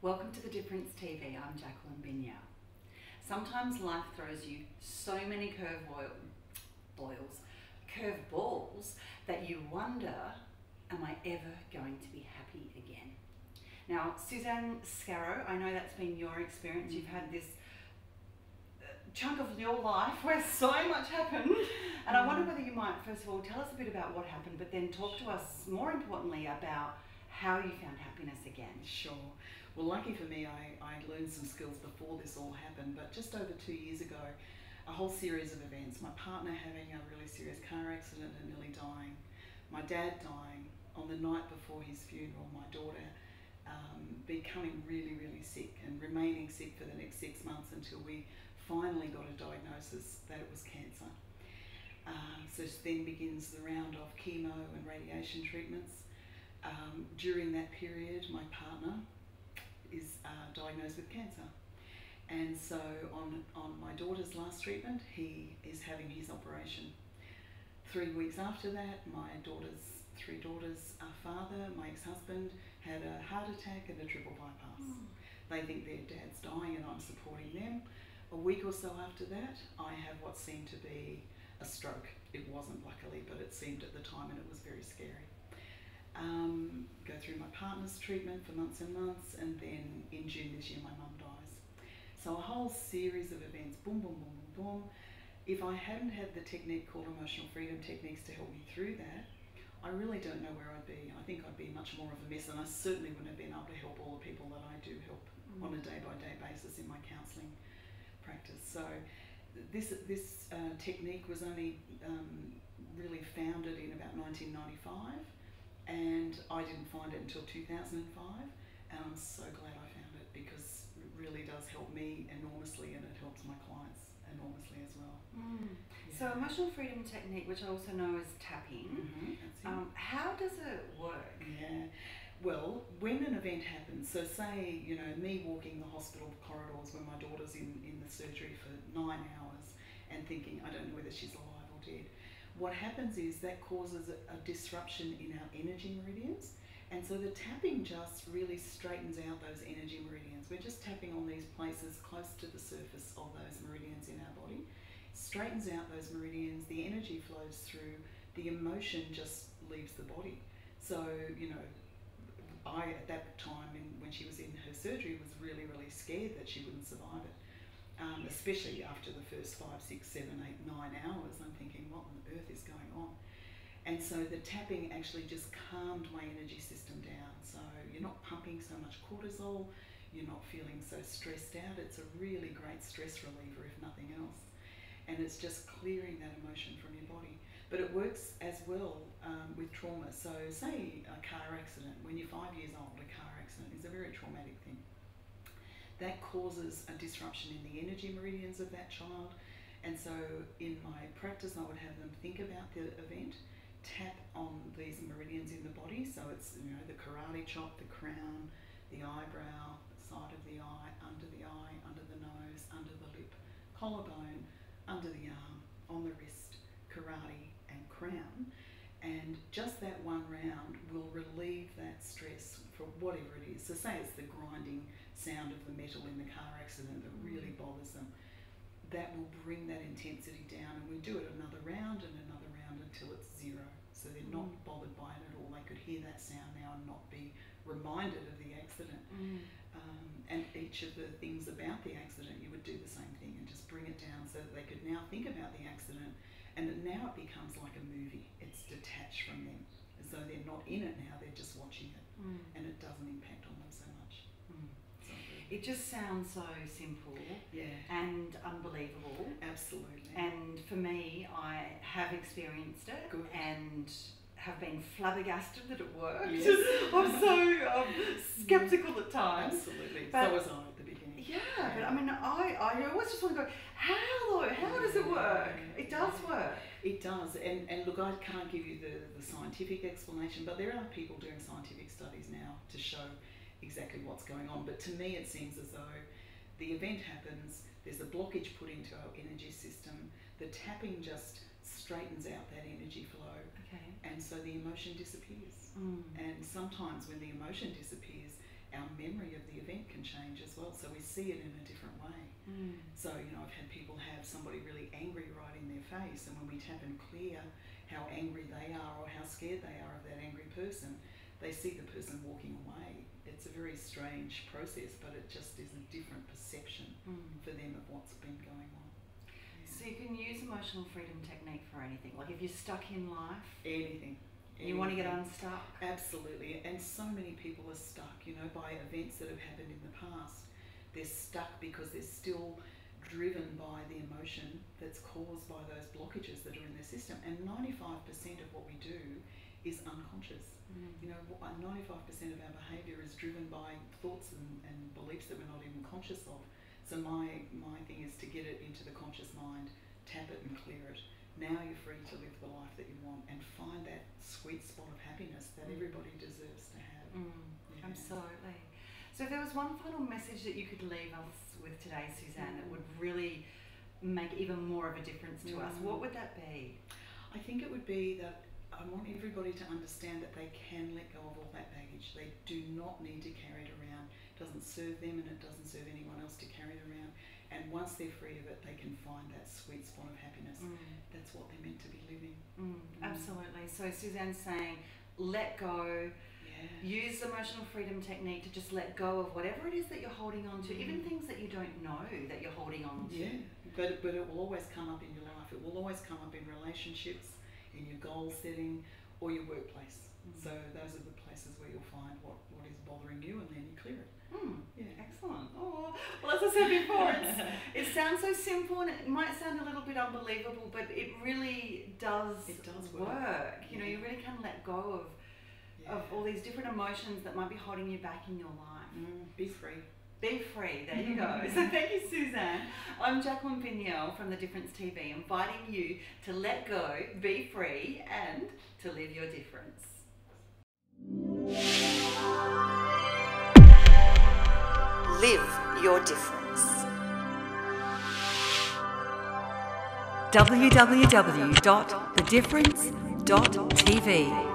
Welcome to The Difference TV. I'm Jacqueline Binyao. Sometimes life throws you so many curveballs that you wonder, am I ever going to be happy again? Now, Suzanne Scarrow, I know that's been your experience. You've had this chunk of your life where so much happened, and I wonder whether you might first of all tell us a bit about what happened, but then talk to us more importantly about how you found happiness again. Sure. Well, lucky for me, I learned some skills before this all happened, but just over 2 years ago, a whole series of events. My partner having a really serious car accident and nearly dying, my dad dying on the night before his funeral, my daughter becoming really, really sick and remaining sick for the next 6 months until we finally got a diagnosis that it was cancer. So then begins the round of chemo and radiation treatments. During that period, my partner is diagnosed with cancer. And so on my daughter's last treatment, he is having his operation. 3 weeks after that, my three daughters' father, my ex-husband, had a heart attack and a triple bypass. They think their dad's dying and I'm supporting them. A week or so after that, I have what seemed to be a stroke. It wasn't, luckily, but it seemed at the time, and it was very scary. Go through my partner's treatment for months and months, and then in June this year my mum dies. So a whole series of events, boom, boom, boom, boom, boom. If I hadn't had the technique called emotional freedom techniques to help me through that, I really don't know where I'd be. I think I'd be much more of a mess, and I certainly wouldn't have been able to help all the people that I do help on a day-by-day basis in my counselling practice. So this technique was only really founded in about 1995, and I didn't find it until 2005, and I'm so glad I found it because it really does help me enormously, and it helps my clients enormously as well. Yeah. So emotional freedom technique, which I also know as tapping, how does it work? Yeah. Well, when an event happens, so say, me walking the hospital corridors when my daughter's in the surgery for 9 hours and thinking, I don't know whether she's alive or dead. What happens is that causes a disruption in our energy meridians, and so the tapping just really straightens out those energy meridians. We're just tapping on these places close to the surface of those meridians in our body, straightens out those meridians, the energy flows through, the emotion just leaves the body. So, I, at that time, when she was in her surgery, was really, really scared that she wouldn't survive it. Especially after the first 5, 6, 7, 8, 9 hours, I'm thinking, what on earth is going on? And so the tapping actually just calmed my energy system down. So you're not pumping so much cortisol, you're not feeling so stressed out. It's a really great stress reliever, if nothing else. And it's just clearing that emotion from your body. But it works as well with trauma. So say a car accident, when you're 5 years old, a car accident is a very traumatic thing. That causes a disruption in the energy meridians of that child. And so in my practice, I would have them think about the event, tap on these meridians in the body. So it's, the karate chop, the crown, the eyebrow, the side of the eye, under the nose, under the lip, collarbone, under the arm, on the wrist, karate and crown. And just that one round will relieve that stress for whatever it is. So say it's the grinding sound of the metal in the car accident that really bothers them. That will bring that intensity down, and we do it another round until it's zero. So they're not bothered by it at all. They could hear that sound now and not be reminded of the accident. And each of the things about the accident, you would do the same thing and just bring it down so that they could now think about the accident. And now it becomes like a movie. It's detached from them, as though they're not in it now, they're just watching it. And it doesn't impact on them so much. It just sounds so simple and unbelievable. Absolutely. And for me, I have experienced it. Good. And have been flabbergasted that it worked. Yes. I'm so sceptical at times. Absolutely. But so was I at the beginning. Yeah, but I mean, I always just want to go, how does it work? It does work. It does, and look, I can't give you the scientific explanation, but there are people doing scientific studies now to show exactly what's going on. But to me, it seems as though the event happens, there's a blockage put into our energy system, the tapping just straightens out that energy flow, and so the emotion disappears. And sometimes when the emotion disappears, our memory of the event can change as well. So we see it in a different way. So, I've had people have somebody really angry right in their face, and when we tap and clear how angry they are or how scared they are of that angry person, they see the person walking away. It's a very strange process, but it just is a different perception for them of what's been going on. So you can use emotional freedom technique for anything. Like if you're stuck in life, Anything. you want to get unstuck. Absolutely. And so many people are stuck, by events that have happened in the past. They're stuck because they're still driven by the emotion that's caused by those blockages that are in their system. And 95% of what we do is unconscious. 95% of our behaviour is driven by thoughts and beliefs that we're not even conscious of. So my thing is to get it into the conscious mind, tap it and clear it. Now you're free to live the life that you want and find that sweet spot of happiness that everybody deserves to have. Absolutely. So if there was one final message that you could leave us with today, Suzanne, that would really make even more of a difference to us, what would that be? I think it would be that I want everybody to understand that they can let go of all that baggage. They do not need to carry it around. It doesn't serve them and it doesn't serve anyone else to carry it around. And once they're free of it, they can find that sweet spot of happiness. That's what they're meant to be living. Absolutely. So Suzanne's saying, let go. Use the emotional freedom technique to just let go of whatever it is that you're holding on to, even things that you don't know that you're holding on to. But it will always come up in your life. It will always come up in relationships, in your goal setting, or your workplace. So those are the places where you'll find what is bothering you, and then you clear it. Excellent. Oh, well, as I said before, it sounds so simple and it might sound a little bit unbelievable, but it really does, work. You really can let go of all these different emotions that might be holding you back in your life. Be free. Be free, there you go. So thank you, Suzanne. I'm Jacqueline Bignell from The Difference TV, inviting you to let go, be free, and to live your difference. Live your difference. www.thedifference.tv